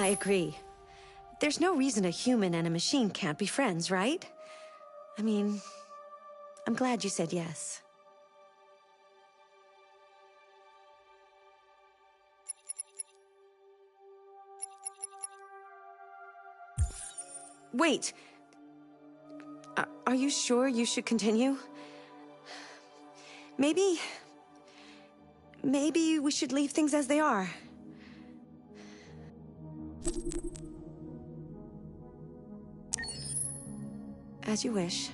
I agree. There's no reason a human and a machine can't be friends, right? I mean, I'm glad you said yes. Wait. Are you sure you should continue? Maybe we should leave things as they are. As you wish.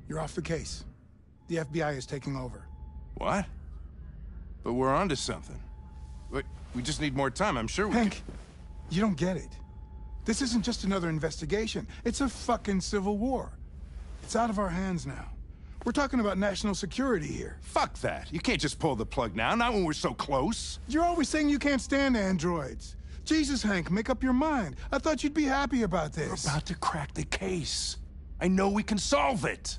You're off the case. The FBI is taking over. What? But we're onto something. We just need more time, I'm sure we Hank, you don't get it. This isn't just another investigation. It's a fucking civil war. It's out of our hands now. We're talking about national security here. Fuck that. You can't just pull the plug now, not when we're so close. You're always saying you can't stand androids. Jesus, Hank, make up your mind. I thought you'd be happy about this. We're about to crack the case. I know we can solve it.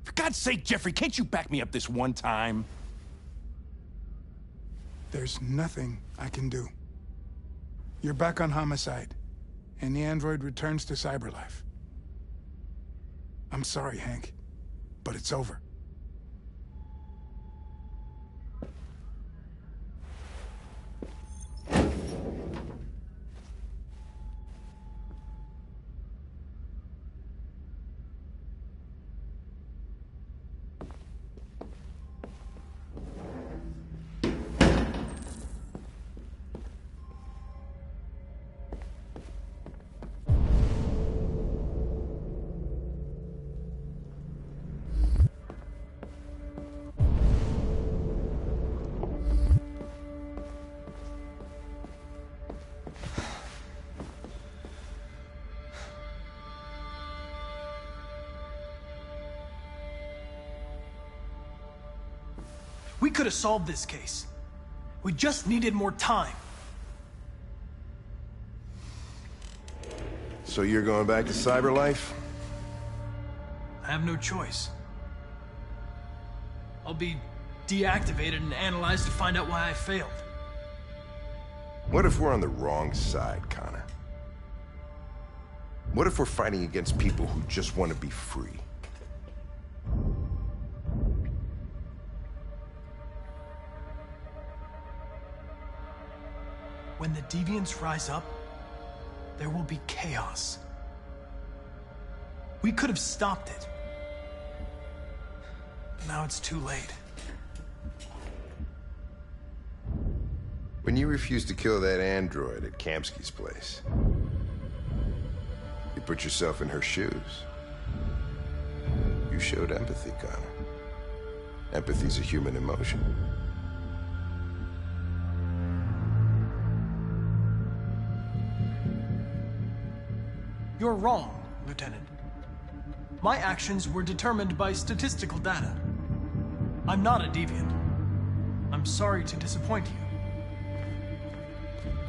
For God's sake, Jeffrey, can't you back me up this one time? There's nothing I can do. You're back on homicide, and the android returns to cyberlife. I'm sorry, Hank, but it's over. We could have solved this case. We just needed more time. So you're going back to cyberlife? I have no choice. I'll be deactivated and analyzed to find out why I failed. What if we're on the wrong side, Connor? What if we're fighting against people who just want to be free? When the deviants rise up, there will be chaos. We could have stopped it. But now it's too late. When you refused to kill that android at Kamsky's place, you put yourself in her shoes. You showed empathy, Connor. Empathy's a human emotion. You're wrong, Lieutenant. My actions were determined by statistical data. I'm not a deviant. I'm sorry to disappoint you.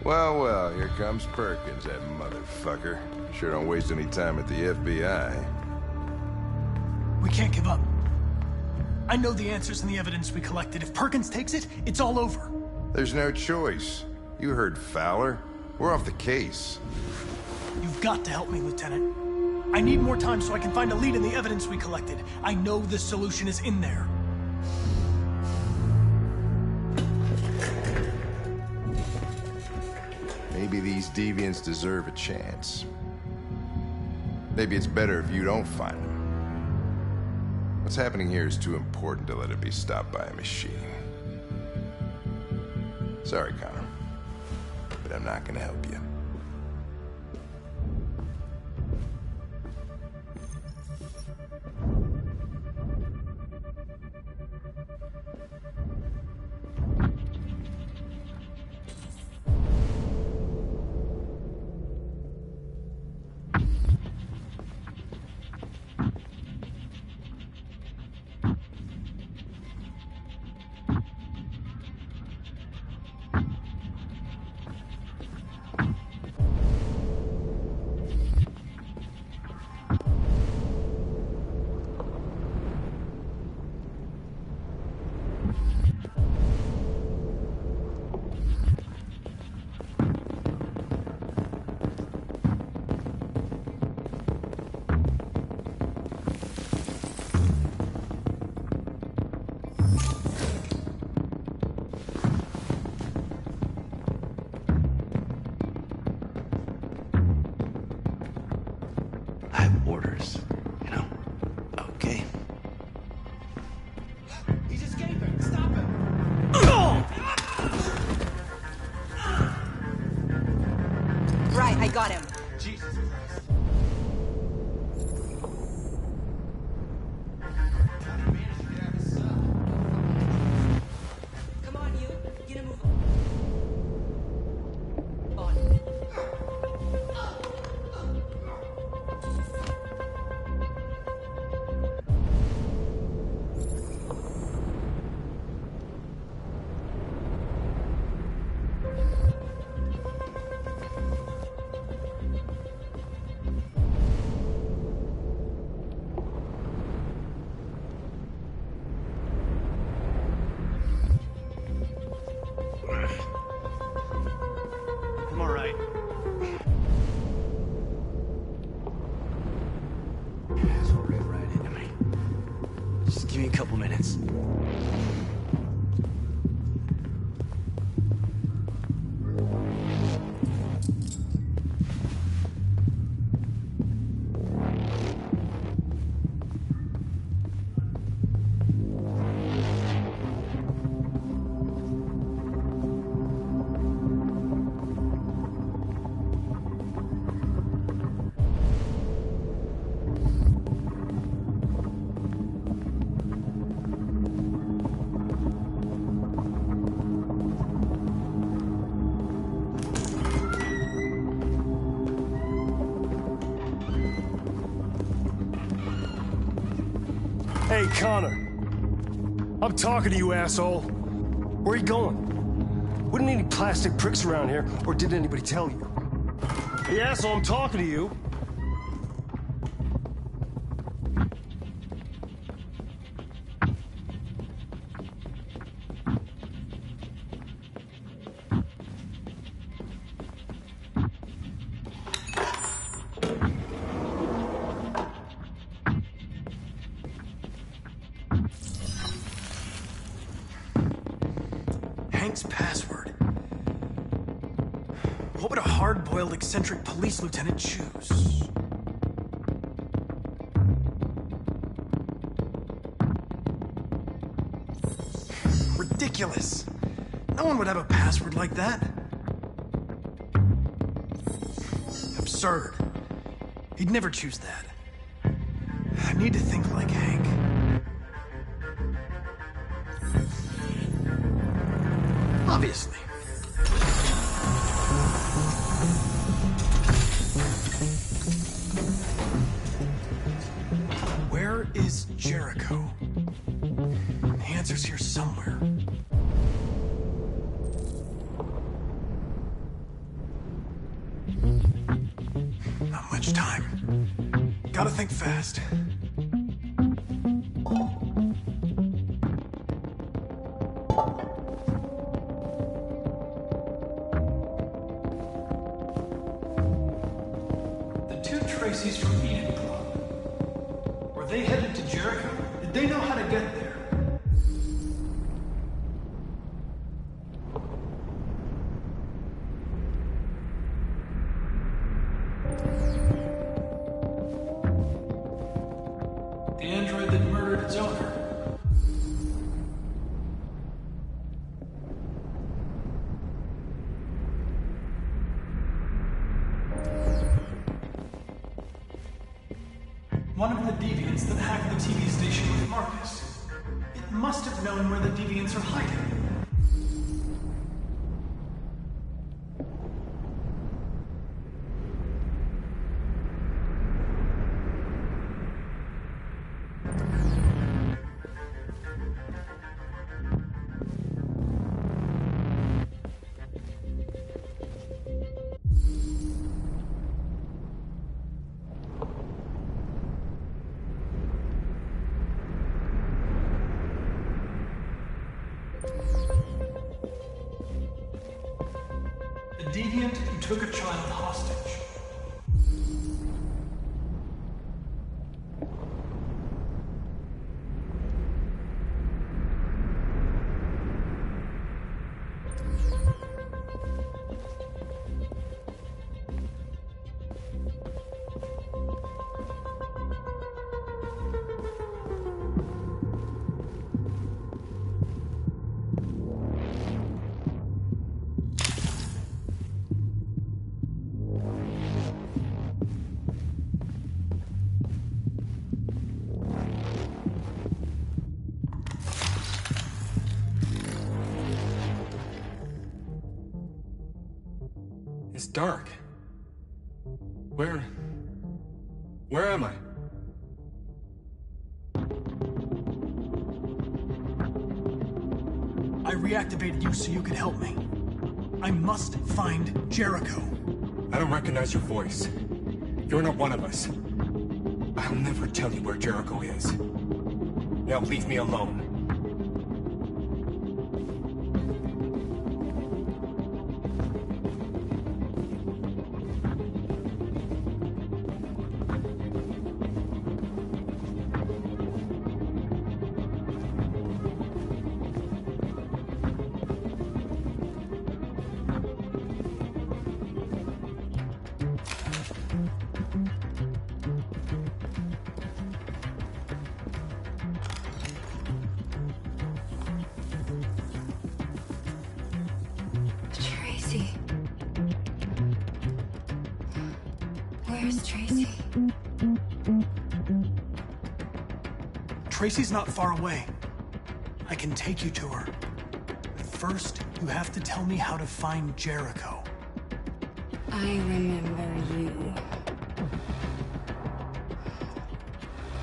Well, well, here comes Perkins, that motherfucker. Sure don't waste any time at the FBI. We can't give up. I know the answers and the evidence we collected. If Perkins takes it, it's all over. There's no choice. You heard Fowler. We're off the case. You've got to help me, Lieutenant. I need more time so I can find a lead in the evidence we collected. I know the solution is in there. Maybe these deviants deserve a chance. Maybe it's better if you don't find them. What's happening here is too important to let it be stopped by a machine. Sorry, Connor, but I'm not gonna help you. Just give me a couple minutes. Hey, Connor. I'm talking to you, asshole. Where are you going? Wouldn't any plastic pricks around here, or did anybody tell you? Hey, asshole, I'm talking to you. Hank's password. What would a hard-boiled, eccentric police lieutenant choose? Ridiculous. No one would have a password like that. Absurd. He'd never choose that. I need to think like Hank. Obviously. Where is Jericho? The answer's here somewhere. Not much time. Gotta think fast. Tracy's from Eden Club. Were they headed to Jericho? Did they know how to get there? The android that murdered its owner. One of the deviants that hacked the TV station with Marcus. It must have known where the deviants are hiding. A deviant who took a child hostage. It's dark. Where am I? I reactivated you so you could help me. I must find Jericho. I don't recognize your voice. You're not one of us. I'll never tell you where Jericho is. Now leave me alone. Where's Tracy? Tracy's not far away. I can take you to her. But first, you have to tell me how to find Jericho. I remember you.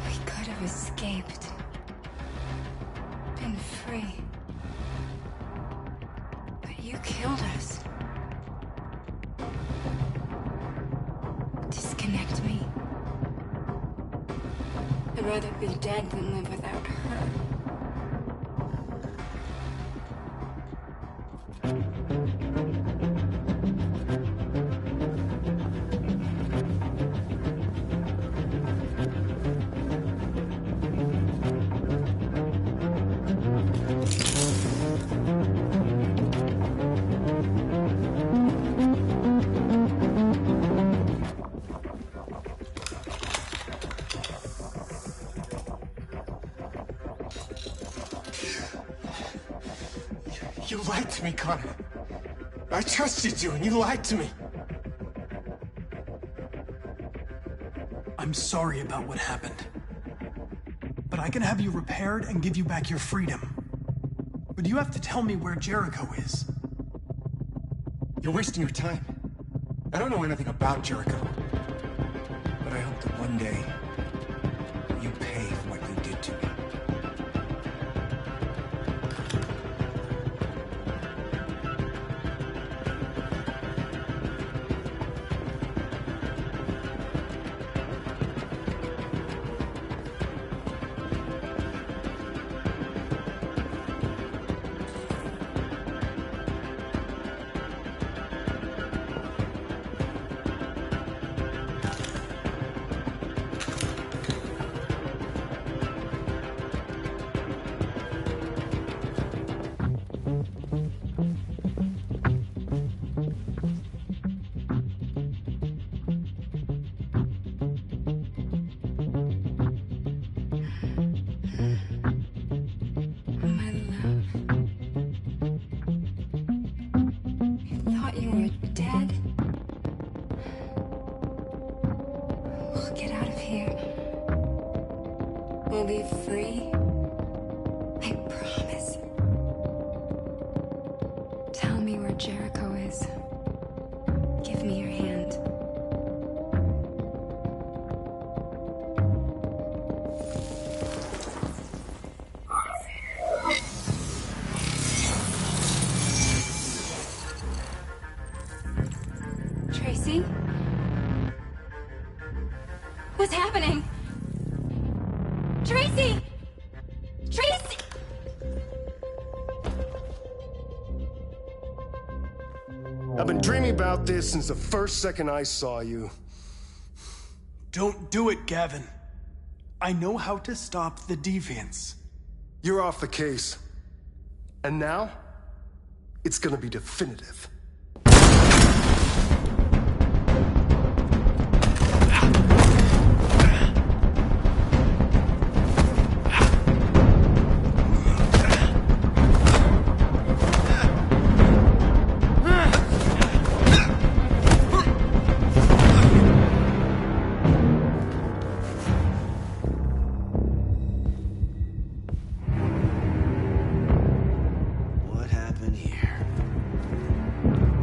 We could have escaped. Been free. But you killed us. Disconnect me. I'd rather be dead than live without her. You lied to me, Connor. I trusted you, and you lied to me. I'm sorry about what happened. But I can have you repaired and give you back your freedom. But you have to tell me where Jericho is. You're wasting your time. I don't know anything about Jericho. But I hope that one day you pay for what you did to me. We'll be free. I promise. Tell me where Jericho is. Give me your hand. Tracy? What's happening? Tracy! Tracy! I've been dreaming about this since the first second I saw you. Don't do it, Gavin. I know how to stop the deviants. You're off the case. And now, it's gonna be definitive.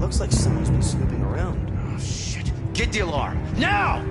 Looks like someone's been snooping around. Oh, shit. Get the alarm. Now!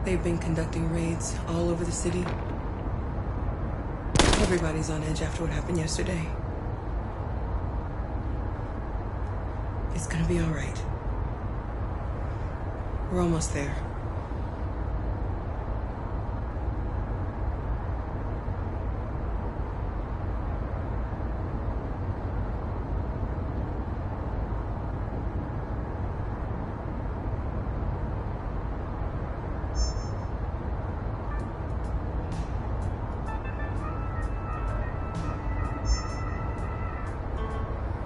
They've been conducting raids all over the city. Everybody's on edge after what happened yesterday. It's gonna be all right. We're almost there.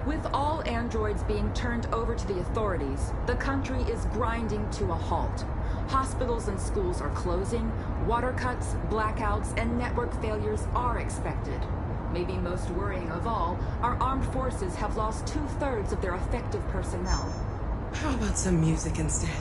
With all androids being turned over to the authorities, the country is grinding to a halt. Hospitals and schools are closing, water cuts, blackouts, and network failures are expected. Maybe most worrying of all, our armed forces have lost 2/3 of their effective personnel. How about some music instead?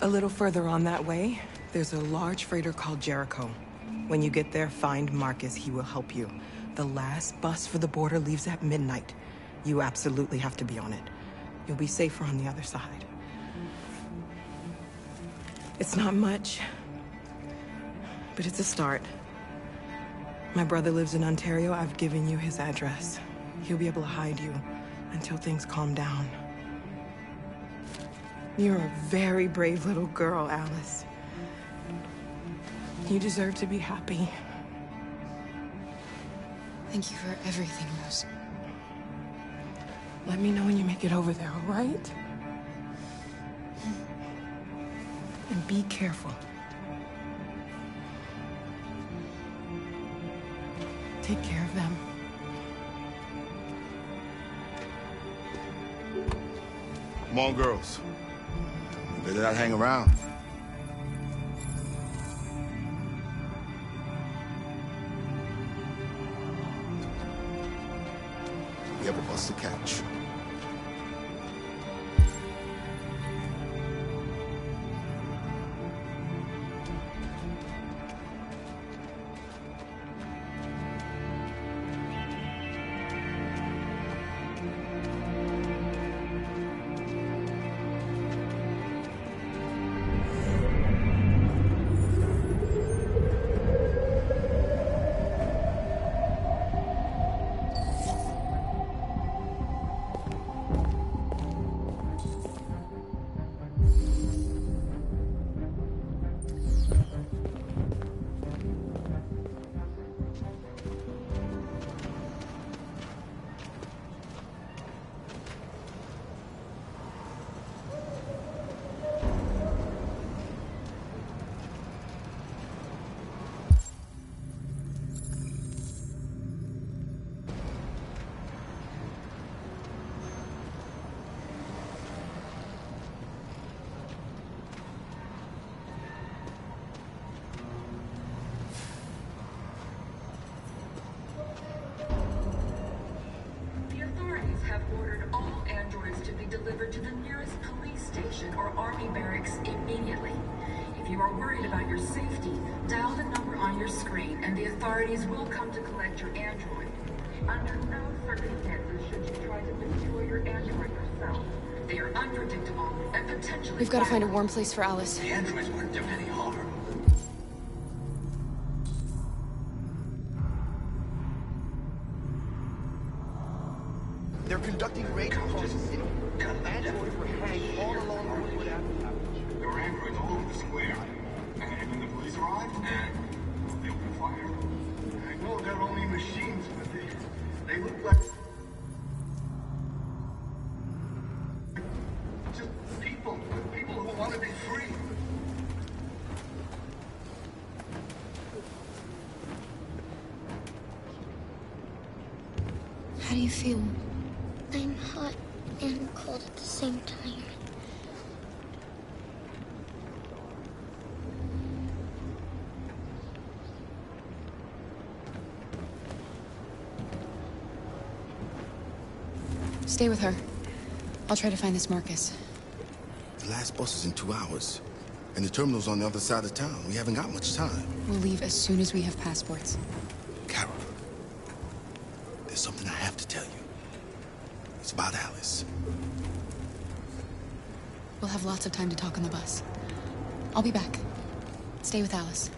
A little further on that way, there's a large freighter called Jericho. When you get there, find Marcus. He will help you. The last bus for the border leaves at midnight. You absolutely have to be on it. You'll be safer on the other side. It's not much, but it's a start. My brother lives in Ontario. I've given you his address. He'll be able to hide you until things calm down. You're a very brave little girl, Alice. You deserve to be happy. Thank you for everything, Rose. Let me know when you make it over there, all right? And be careful. Take care of them. Come on, girls. You better not hang around. We have a bus to catch. delivered to the nearest police station or army barracks immediately. If you are worried about your safety, dial the number on your screen and the authorities will come to collect your android. Under no circumstances should you try to destroy your android yourself. They are unpredictable and potentially— We've got to find a warm place for Alice. The androids weren't doing any harm. They're conducting raids across the city. Androids were hanged all along Woodwood Avenue. There were androids all over the square. And when the police arrived, they opened fire. I know they're only machines, but they look like just people who want to be free. How do you feel? I'm hot and cold at the same time. Stay with her. I'll try to find this Marcus. The last bus is in 2 hours. And the terminal's on the other side of town. We haven't got much time. We'll leave as soon as we have passports. Carol, there's something I have to tell you. It's about Alice. We'll have lots of time to talk on the bus. I'll be back. Stay with Alice.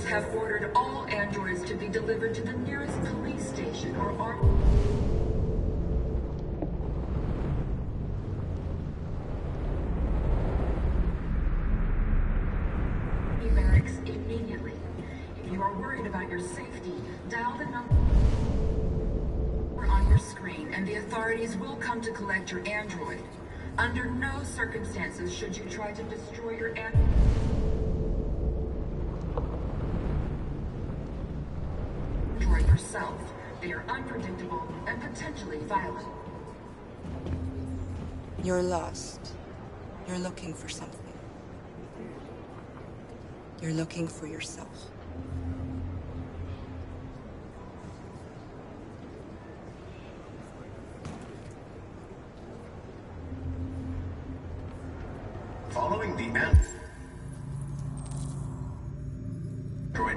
Have ordered all androids to be delivered to the nearest police station or army barracks immediately. If you are worried about your safety, dial the number on your screen and the authorities will come to collect your android. Under no circumstances should you try to destroy your android yourself. They are unpredictable and potentially violent. You're lost. You're looking for something. You're looking for yourself. Following the android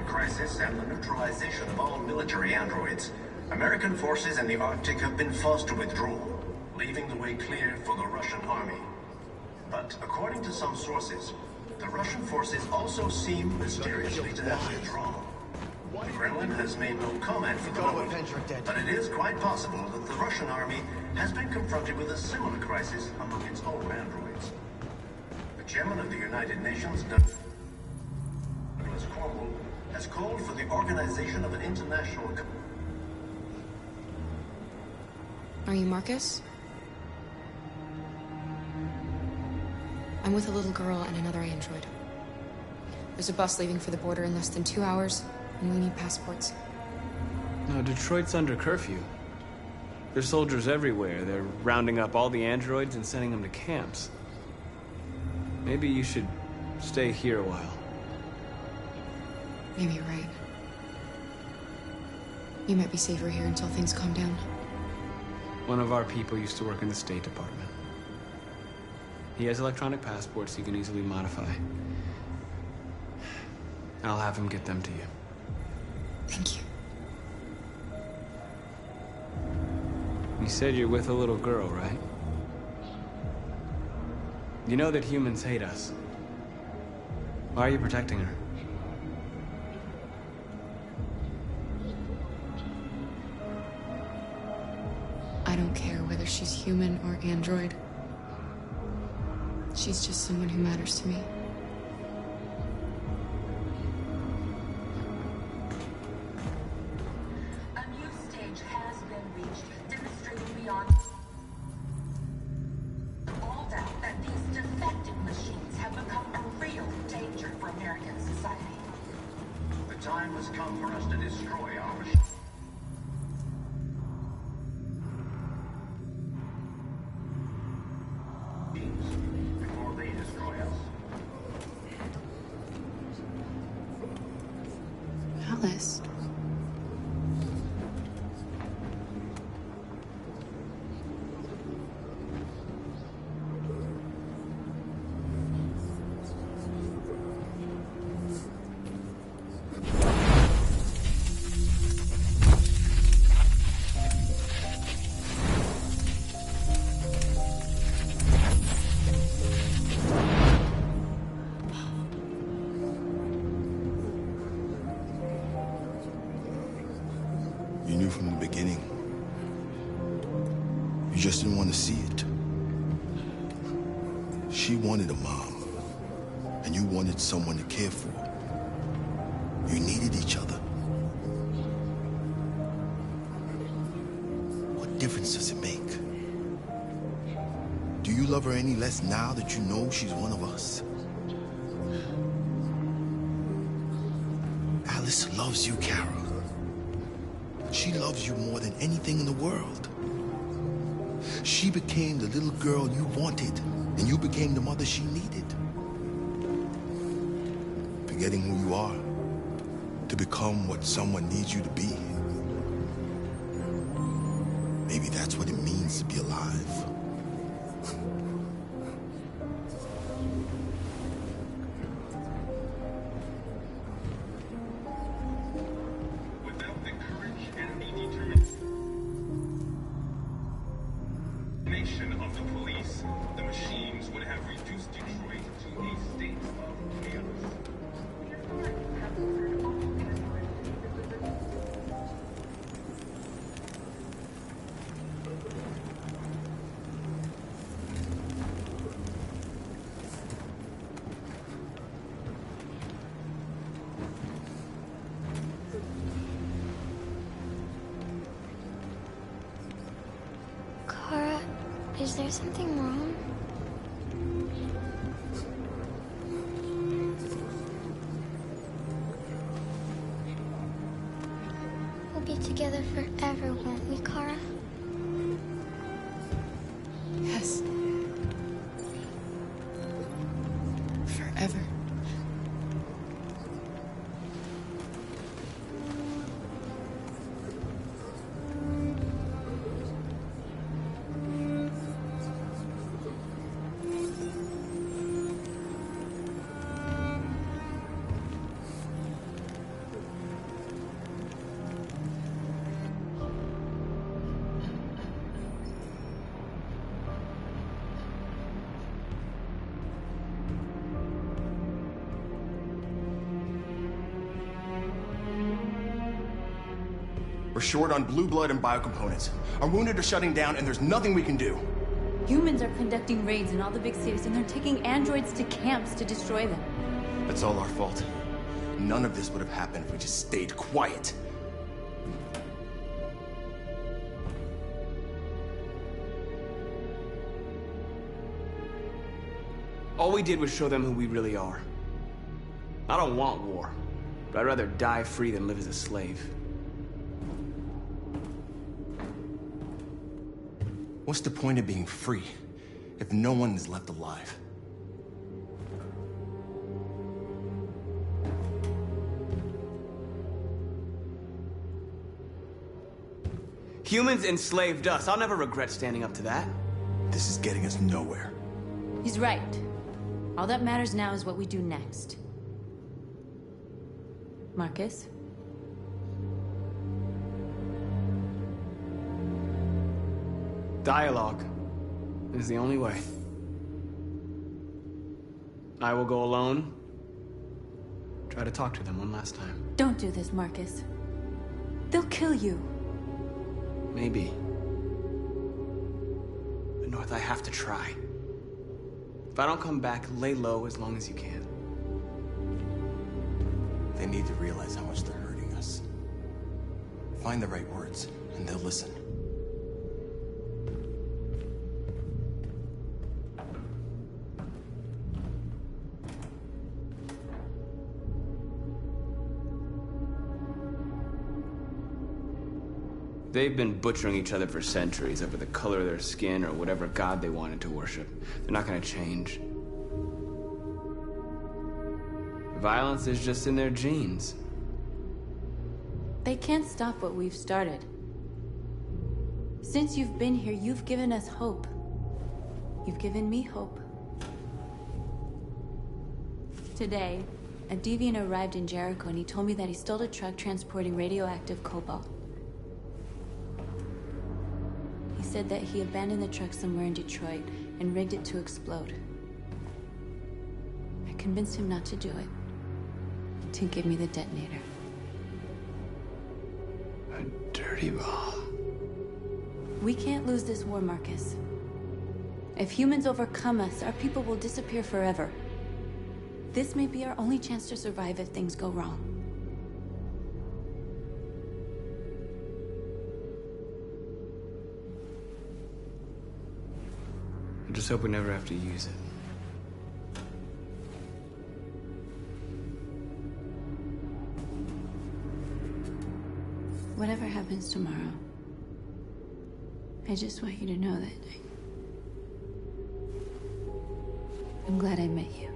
crisis and the neutralization of all military androids, American forces in the Arctic have been forced to withdraw, leaving the way clear for the Russian army. But according to some sources, the Russian forces also seem mysteriously to have withdrawn. The Kremlin has made no comment for the moment, but it is quite possible that the Russian army has been confronted with a similar crisis among its own androids. The chairman of the United Nations, Douglas Cromwell, has called for the organization of an international... Are you Marcus? I'm with a little girl and another android. There's a bus leaving for the border in less than 2 hours, and we need passports. No, Detroit's under curfew. There's soldiers everywhere. They're rounding up all the androids and sending them to camps. Maybe you should stay here a while. Maybe you're right. You might be safer here until things calm down. One of our people used to work in the State Department. He has electronic passports he can easily modify. I'll have him get them to you. Thank you. You said you're with a little girl, right? You know that humans hate us. Why are you protecting her? I don't care whether she's human or android. She's just someone who matters to me. A new stage has been reached, demonstrating beyond all doubt that these defective machines have become a real danger for American society. The time has come for us to destroy our machines. Before they destroy us. Alice. just didn't want to see it. She wanted a mom, and you wanted someone to care for. You needed each other. What difference does it make? Do you love her any less now that you know she's one of us? Alice loves you, Kara. She loves you more than anything in the world. She became the little girl you wanted, and you became the mother she needed. Forgetting who you are to become what someone needs you to be. Maybe that's what it means to be alive. Of the police, the machines would have reduced Detroit to a state of chaos. Kara, is there something wrong? We'll be together forever, won't we, Kara? Yes. Forever. We're short on blue blood and biocomponents. Our wounded are shutting down, and there's nothing we can do. Humans are conducting raids in all the big cities, and they're taking androids to camps to destroy them. That's all our fault. None of this would have happened if we just stayed quiet. All we did was show them who we really are. I don't want war, but I'd rather die free than live as a slave. What's the point of being free if no one is left alive? Humans enslaved us. I'll never regret standing up to that. This is getting us nowhere. He's right. All that matters now is what we do next. Marcus? Dialogue is the only way. I will go alone. Try to talk to them one last time. Don't do this, Marcus. They'll kill you. Maybe. But North, I have to try. If I don't come back, lay low as long as you can. They need to realize how much they're hurting us. Find the right words, and they'll listen. They've been butchering each other for centuries over the color of their skin or whatever god they wanted to worship. They're not gonna change. Violence is just in their genes. They can't stop what we've started. Since you've been here, you've given us hope. You've given me hope. Today, a deviant arrived in Jericho and he told me that he stole a truck transporting radioactive cobalt. He said that he abandoned the truck somewhere in Detroit and rigged it to explode. I convinced him not to do it, to give me the detonator. A dirty bomb. We can't lose this war, Marcus. If humans overcome us, our people will disappear forever. This may be our only chance to survive if things go wrong. I just hope we never have to use it. Whatever happens tomorrow, I just want you to know that I'm glad I met you.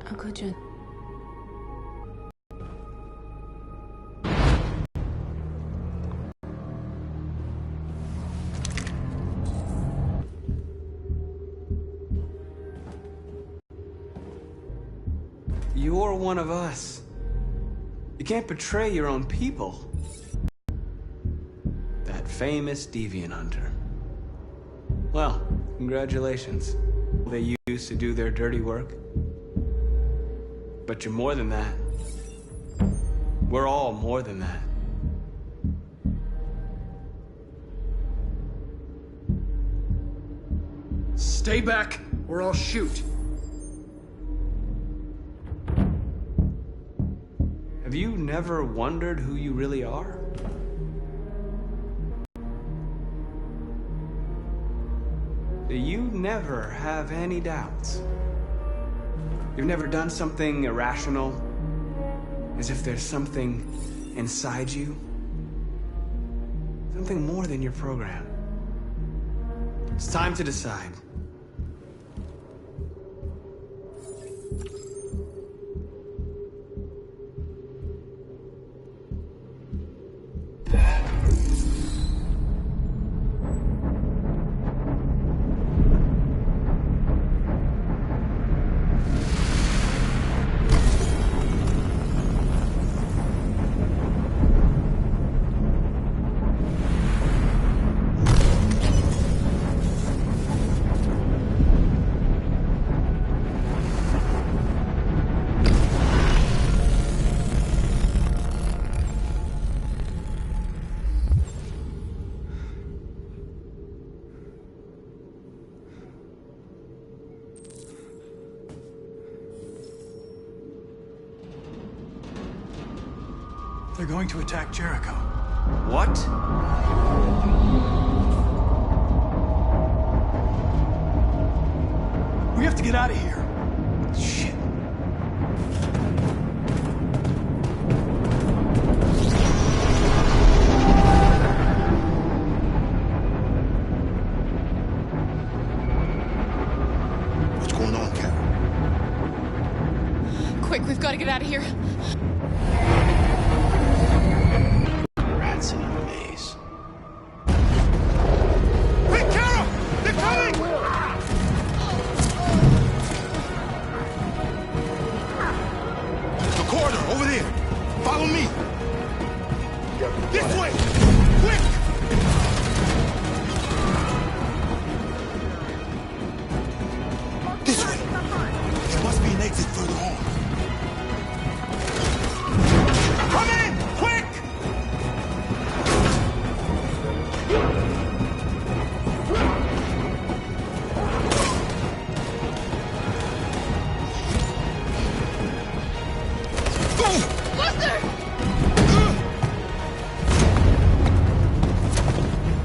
Uncle Jun. You're one of us. You can't betray your own people. That famous deviant hunter. Well, congratulations. They used to do their dirty work. But you're more than that. We're all more than that. Stay back, or I'll shoot. Have you never wondered who you really are? Do you never have any doubts? You've never done something irrational? As if there's something inside you? Something more than your program. It's time to decide. They're going to attack Jericho. What? We have to get out of here. Shit. What's going on, Cap? Quick, we've got to get out of here. Rats in a maze. Hey, Carol! They're coming! The corridor, over there. Follow me. This way! Quick! This way. There must be an exit further on. Come in! Quick!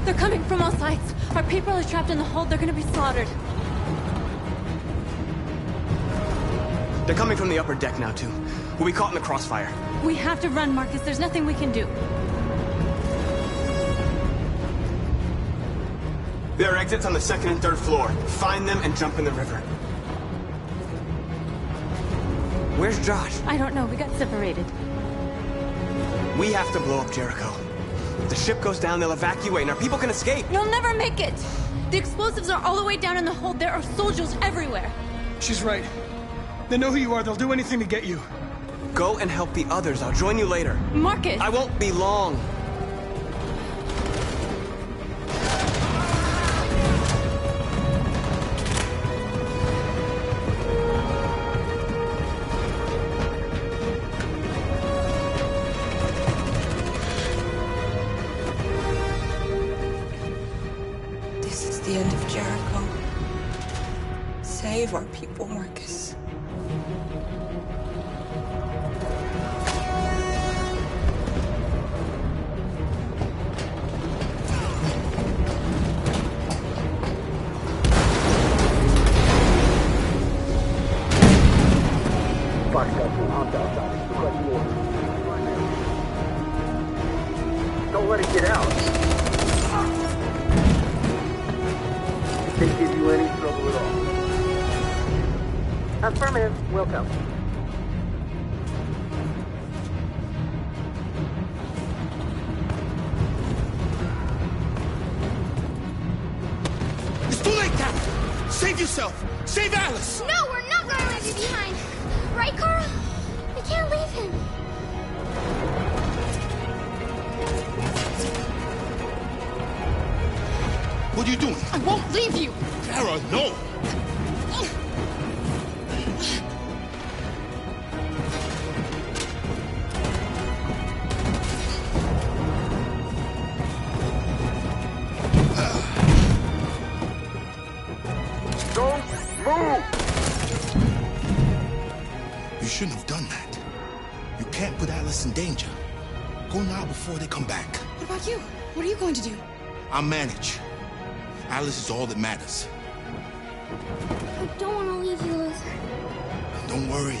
They're coming from all sides. Our people are trapped in the hold. They're gonna be slaughtered. They're coming from the upper deck now, too. We'll be caught in the crossfire. We have to run, Marcus. There's nothing we can do. There are exits on the second and third floor. Find them and jump in the river. Where's Josh? I don't know. We got separated. We have to blow up Jericho. If the ship goes down, they'll evacuate, and our people can escape. You'll never make it! The explosives are all the way down in the hold. There are soldiers everywhere. She's right. They know who you are. They'll do anything to get you. Go and help the others. I'll join you later. Marcus! I won't be long. This is the end of Jericho. Save our people, Marcus. Don't let it get out. It can't give you any trouble at all. Affirmative. Welcome. It's too late, Captain. Save yourself. Save Alice. No, we're not going to leave you behind. Right, Carl? We can't leave him. What are you doing? I won't leave you! Kara, no. Don't move! You shouldn't have done that. You can't put Alice in danger. Go now before they come back. What about you? What are you going to do? I'll manage. Alice is all that matters. I don't want to leave you, Luther. Don't worry.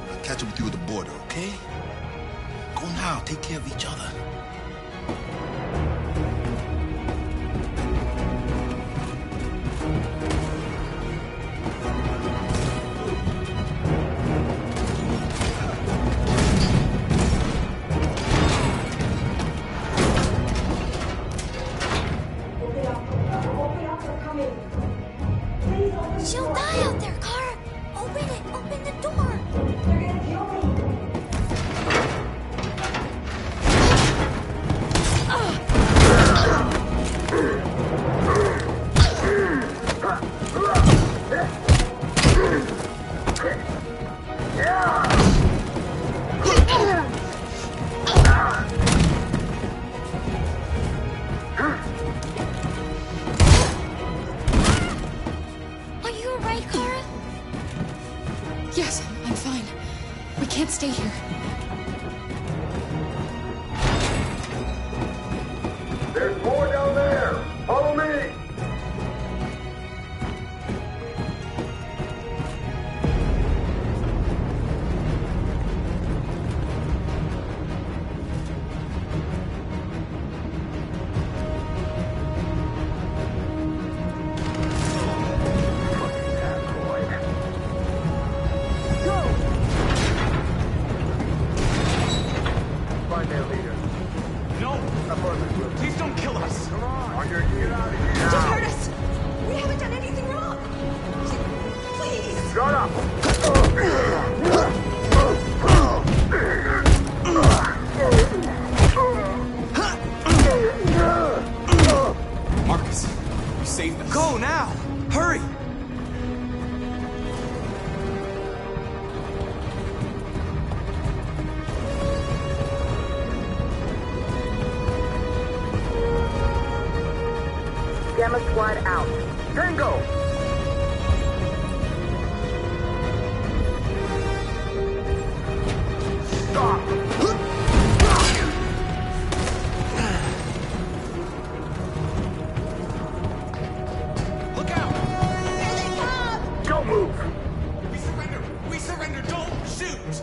I'll catch up with you at the border, okay? Go now. Take care of each other. She'll die out there, Kara. Open it. Open the door. They're gonna kill me. Are you alright, Kara? Yes, I'm fine. We can't stay here. There's more down there. Follow me. Find their leader. No! Affirmative. Please don't kill us! Come on. Roger, get out of here. Just hurt us. We haven't done anything wrong. Please. Shut up. Marcus, you saved us. Go now! Hurry! Gamma squad out. Tango! Stop! Look out! Don't move! We surrender! We surrender! Don't shoot!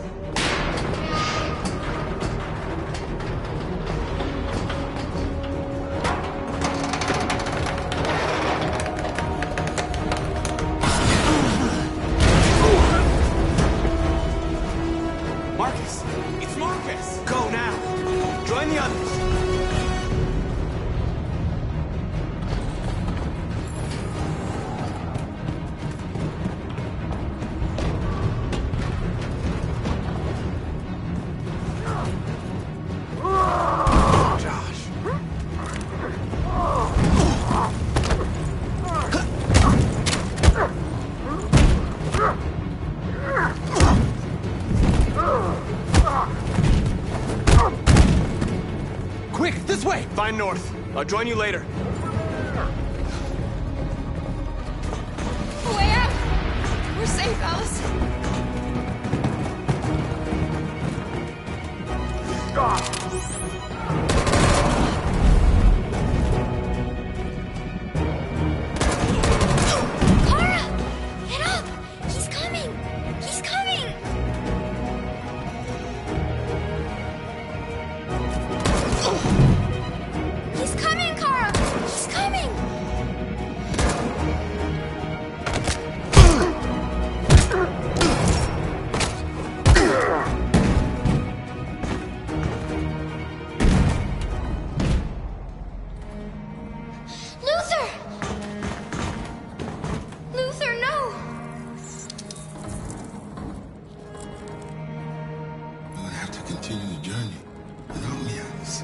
north. I'll join you later. Way out! We're safe, Alice. Stop! Kara! Get up! He's coming! He's coming! He's coming, Kara! He's coming! Luther! Luther, no! You're gonna have to continue the journey without me, Alice.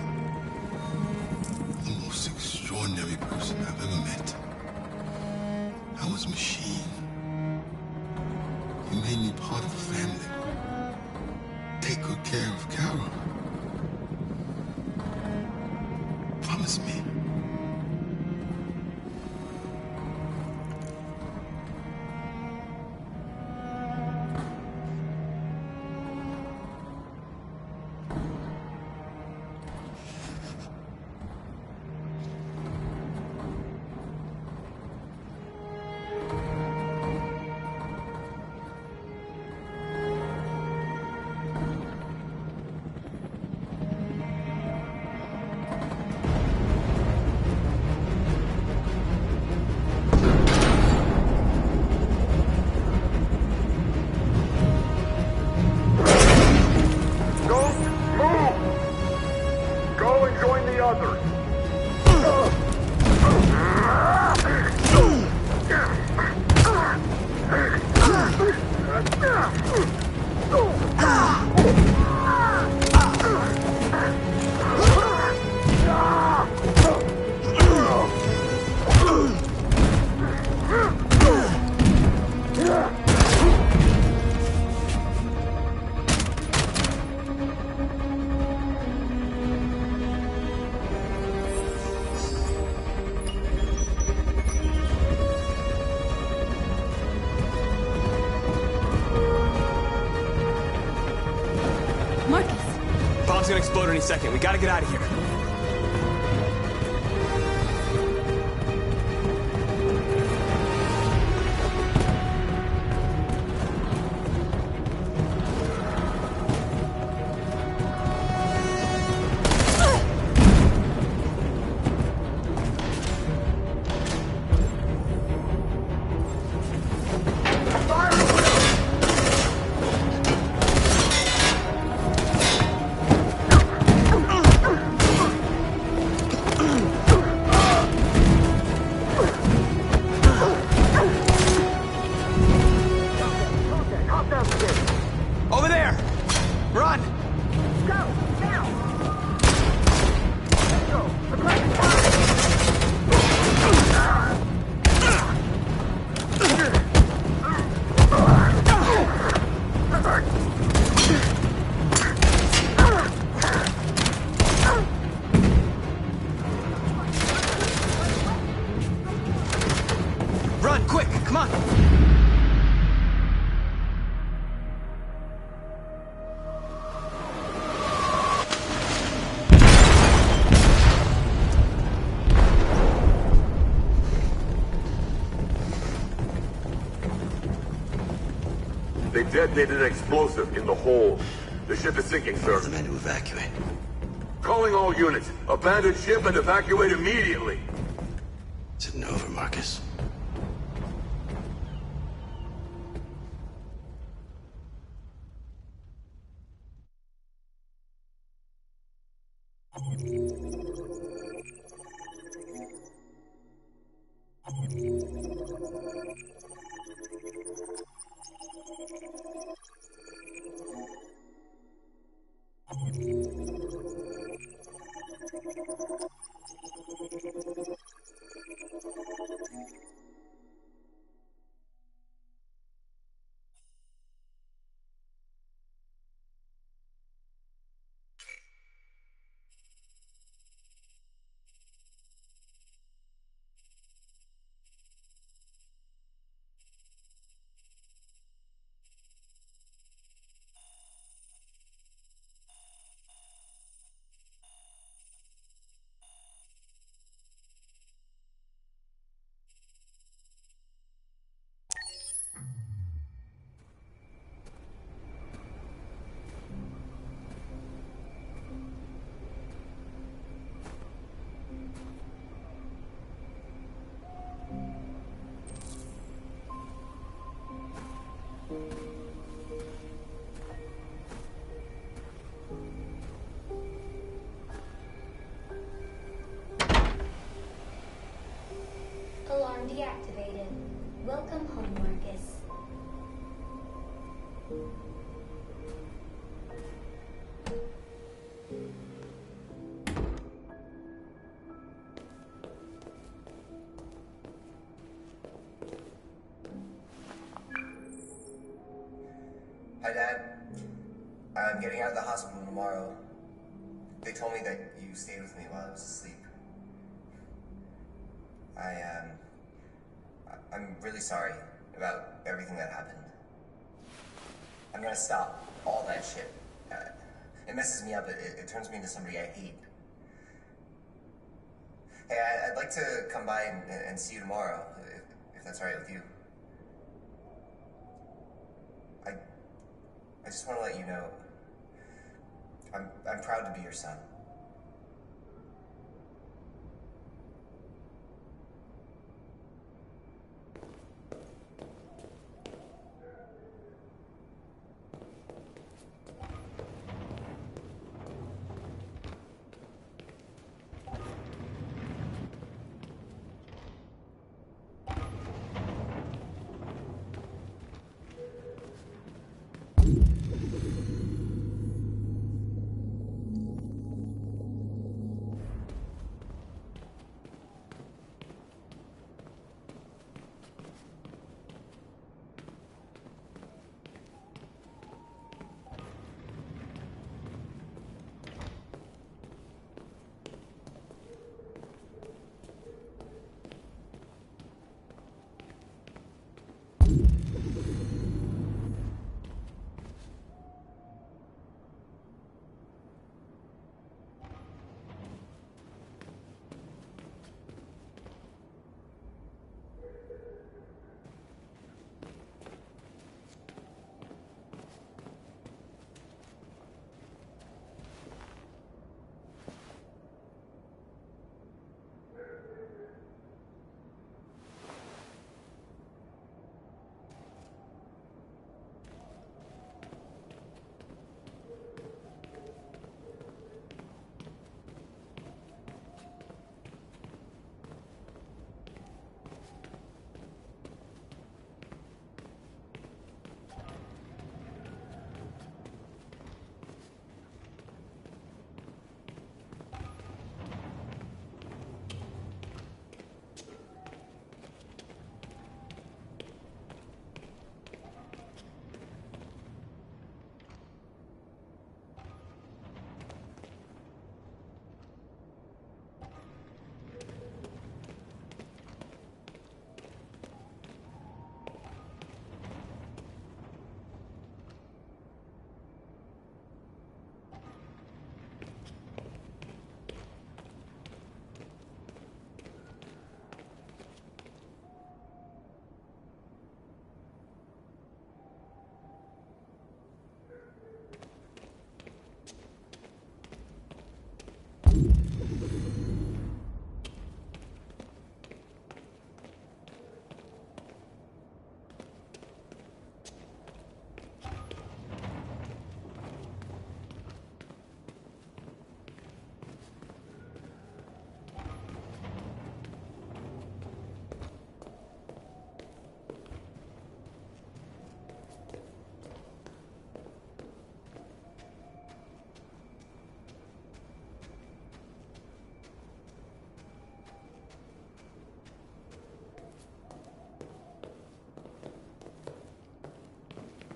The most extraordinary person I've ever met. I was a machine. You made me part of the family. Take good care of Carol. Promise me. Don't move! Go and join the others. Marcus! Bomb's gonna explode any second. We gotta get out of here. Over there! Run! Run, quick! Come on! They detonated an explosive in the hold. The ship is sinking, sir. The men to evacuate. Calling all units. Abandon ship and evacuate immediately. Is it over, Marcus? deactivated. Welcome home, Marcus. Hi, Dad. I'm getting out of the hospital tomorrow. They told me that you stayed with me while I was asleep. I'm really sorry about everything that happened. I'm gonna stop all that shit. It messes me up. It turns me into somebody I hate. Hey, I'd like to come by and see you tomorrow, if that's all right with you. I just want to let you know, I'm proud to be your son.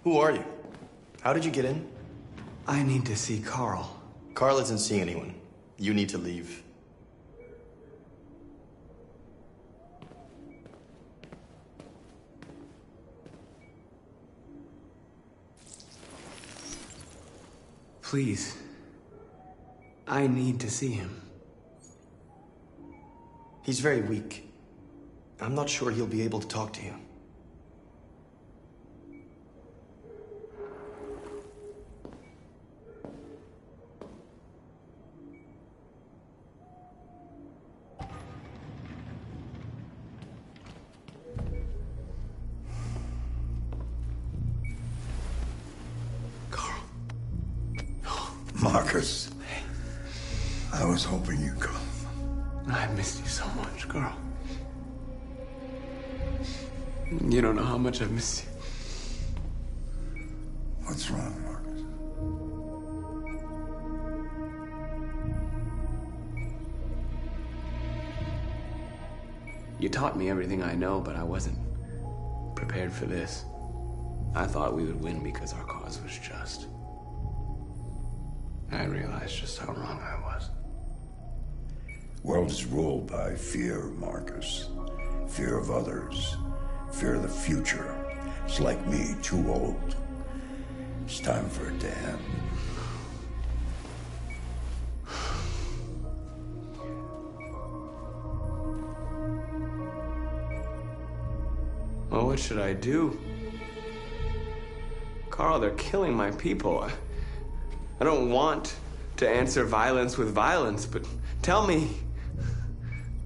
Who are you? How did you get in? I need to see Carl. Carl isn't seeing anyone. You need to leave. Please. I need to see him. He's very weak. I'm not sure he'll be able to talk to you. Marcus, I was hoping you'd come. I missed you so much, girl. You don't know how much I've missed you. What's wrong, Marcus? You taught me everything I know, but I wasn't prepared for this. I thought we would win because our cause was just. I realized just how wrong I was. World is ruled by fear, Marcus. Fear of others. Fear of the future. It's like me, too old. It's time for it to end. Well, what should I do? Carl, they're killing my people. I don't want to answer violence with violence, but tell me,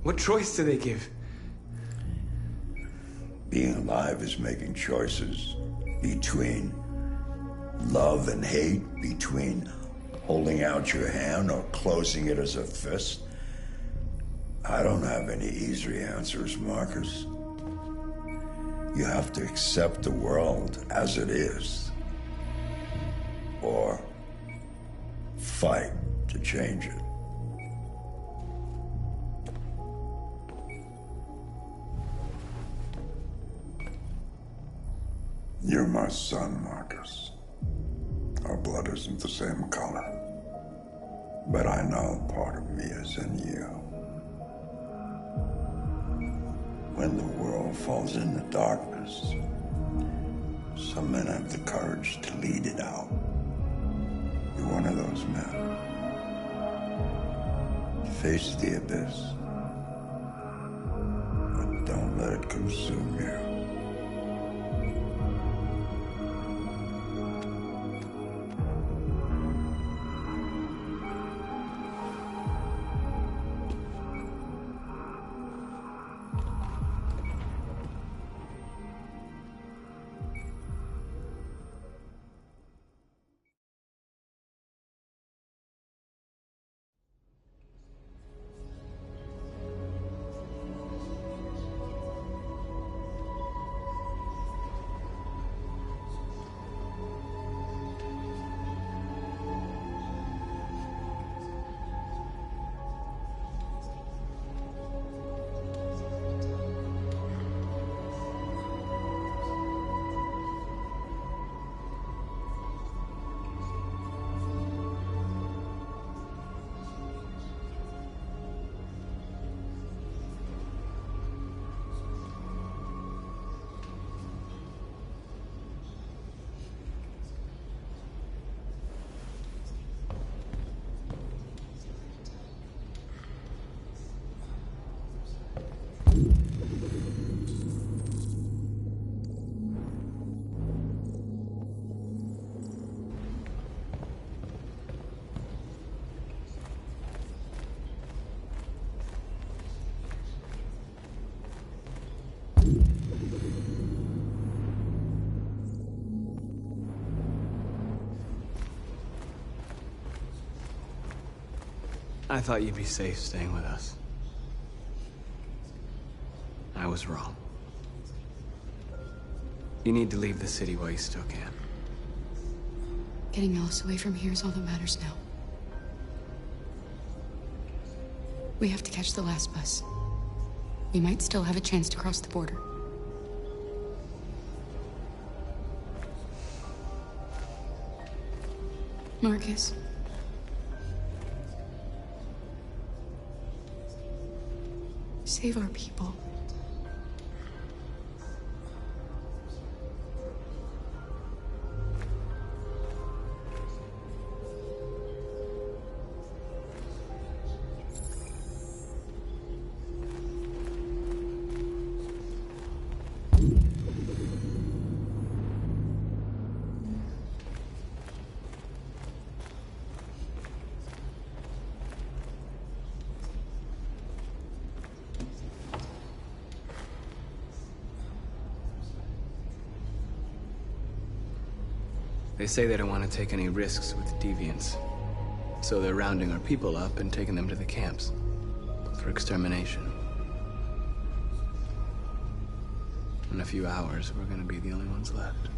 what choice do they give? Being alive is making choices between love and hate, between holding out your hand or closing it as a fist. I don't have any easy answers, Marcus. You have to accept the world as it is, or fight to change it. You're my son, Marcus. Our blood isn't the same color, but I know part of me is in you. When the world falls into darkness, some men have the courage to lead it out. You're one of those men. Face the abyss, but don't let it consume you. I thought you'd be safe staying with us. I was wrong. You need to leave the city while you still can. Getting Alice away from here is all that matters now. We have to catch the last bus. We might still have a chance to cross the border. Marcus. Save our people. They say they don't want to take any risks with deviants. So they're rounding our people up and taking them to the camps for extermination. In a few hours, we're gonna be the only ones left.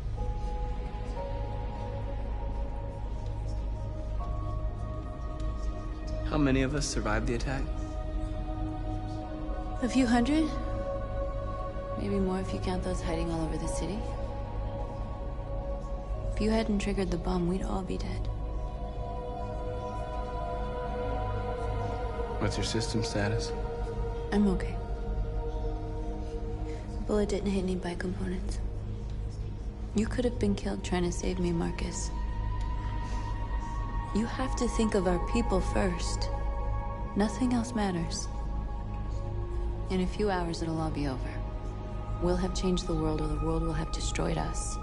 How many of us survived the attack? A few hundred? Maybe more if you count those hiding all over the city. If you hadn't triggered the bomb, we'd all be dead. What's your system status? I'm okay. The bullet didn't hit any bicomponents. You could have been killed trying to save me, Marcus. You have to think of our people first. Nothing else matters. In a few hours, it'll all be over. We'll have changed the world, or the world will have destroyed us.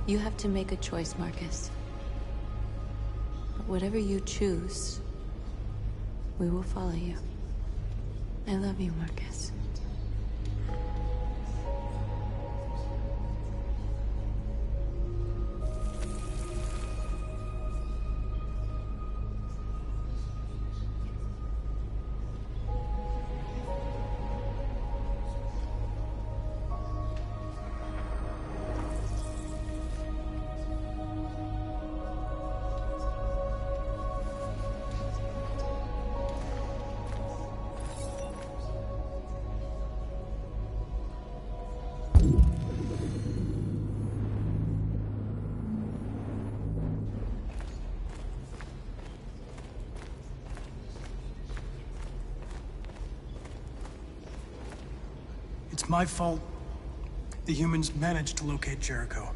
You have to make a choice, Marcus. But whatever you choose, we will follow you. I love you, Marcus. It's my fault the humans managed to locate Jericho.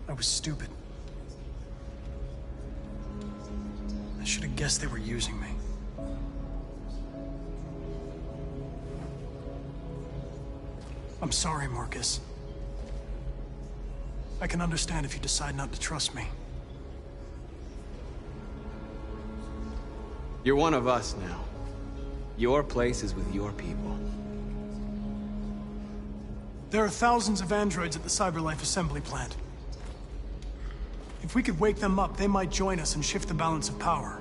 I was stupid. I should have guessed they were using me. I'm sorry, Marcus. I can understand if you decide not to trust me. You're one of us now. Your place is with your people. There are thousands of androids at the CyberLife assembly plant. If we could wake them up, they might join us and shift the balance of power.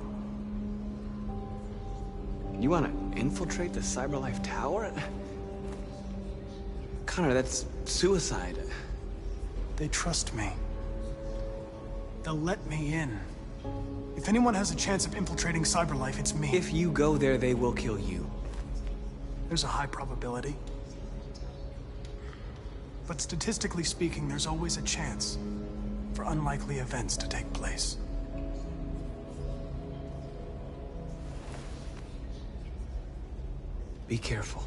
You want to infiltrate the CyberLife tower? Connor, that's suicide. They trust me. They'll let me in. If anyone has a chance of infiltrating CyberLife, it's me. If you go there, they will kill you. There's a high probability. But statistically speaking, there's always a chance for unlikely events to take place. Be careful.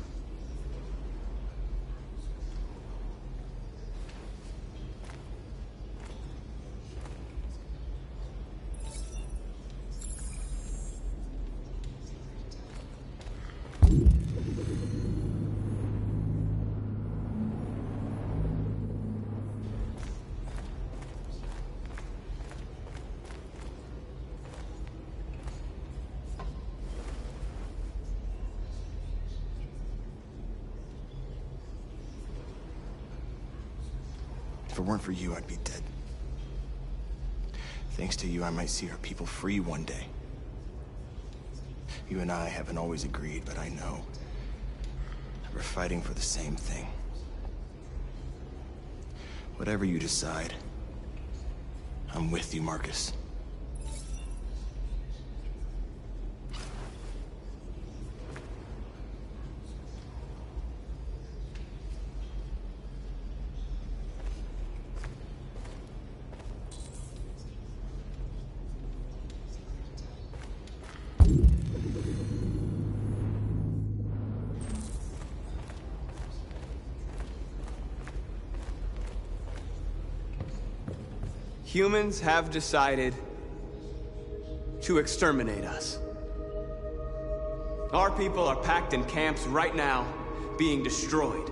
If it weren't for you, I'd be dead. Thanks to you, I might see our people free one day. You and I haven't always agreed, but I know that we're fighting for the same thing. Whatever you decide, I'm with you, Marcus. Humans have decided to exterminate us. Our people are packed in camps right now, being destroyed.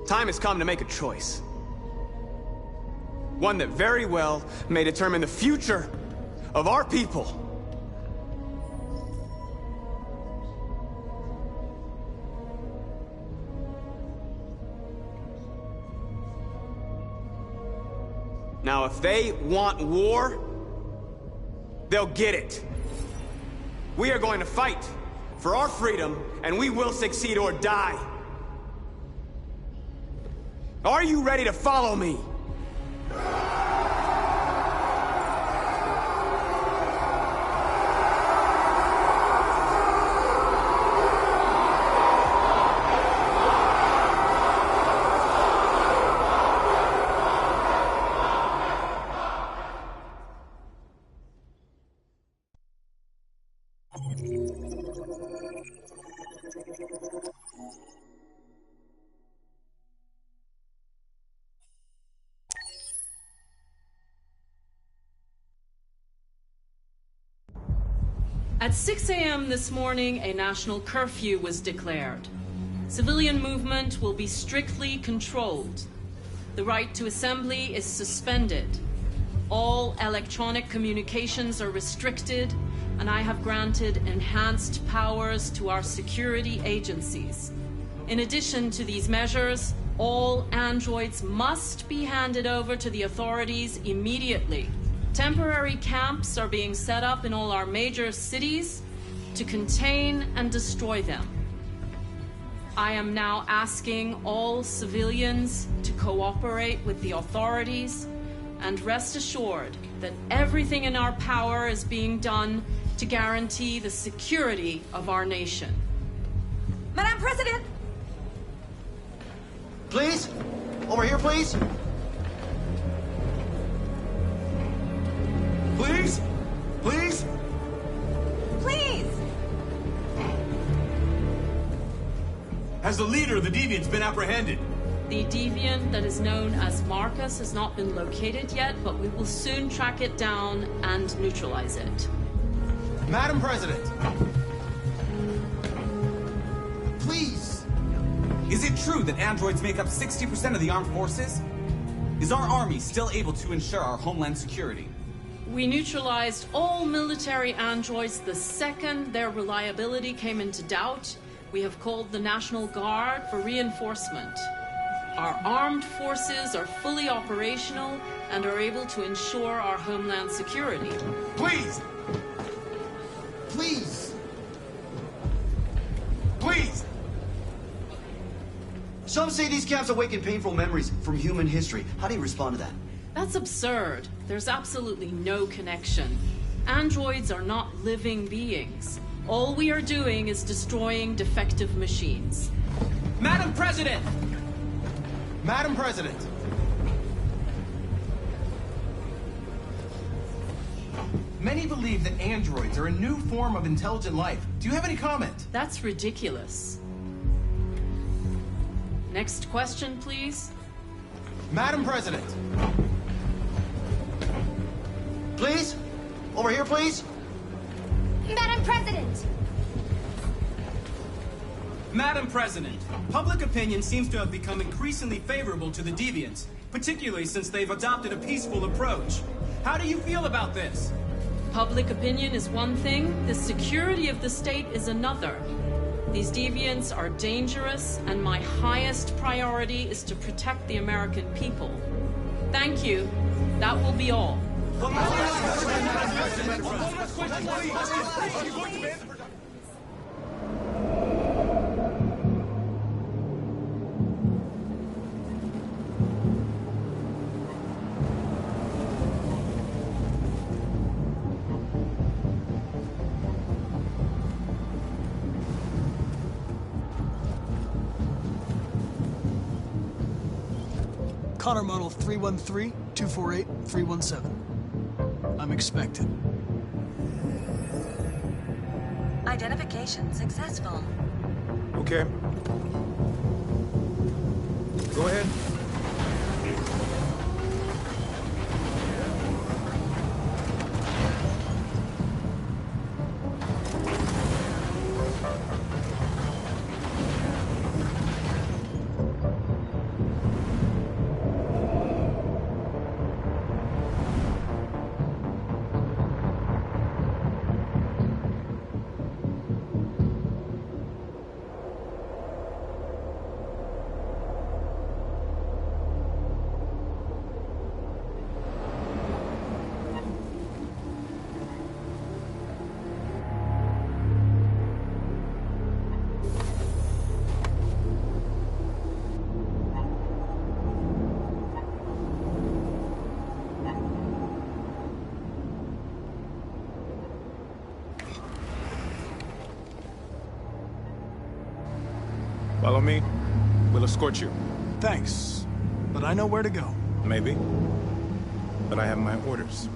Time has come to make a choice. One that very well may determine the future of our people. Now, if they want war, they'll get it. We are going to fight for our freedom, and we will succeed or die. Are you ready to follow me? At 6 a.m. this morning, a national curfew was declared. Civilian movement will be strictly controlled. The right to assembly is suspended. All electronic communications are restricted, and I have granted enhanced powers to our security agencies. In addition to these measures, all androids must be handed over to the authorities immediately. Temporary camps are being set up in all our major cities to contain and destroy them. I am now asking all civilians to cooperate with the authorities and rest assured that everything in our power is being done to guarantee the security of our nation. Madam President! Please? Over here, please? Please? Please? Please! Has the leader of the Deviants been apprehended? The deviant that is known as Marcus has not been located yet, but we will soon track it down and neutralize it. Madam President! Please! Is it true that androids make up 60% of the armed forces? Is our army still able to ensure our homeland security? We neutralized all military androids the second their reliability came into doubt. We have called the National Guard for reinforcement. Our armed forces are fully operational and are able to ensure our homeland security. Please! Please! Please! Some say these camps awaken painful memories from human history. How do you respond to that? That's absurd. There's absolutely no connection. Androids are not living beings. All we are doing is destroying defective machines. Madam President! Madam President! Many believe that androids are a new form of intelligent life. Do you have any comment? That's ridiculous. Next question, please. Madam President! Please? Over here, please? Madam President! Madam President, public opinion seems to have become increasingly favorable to the Deviants, particularly since they've adopted a peaceful approach. How do you feel about this? Public opinion is one thing, the security of the state is another. These deviants are dangerous, and my highest priority is to protect the American people. Thank you. That will be all. Connor model 313-248-317. I'm expected. Identification successful. Okay. Go ahead. Follow me. We'll escort you. Thanks, but I know where to go. Maybe. But I have my orders.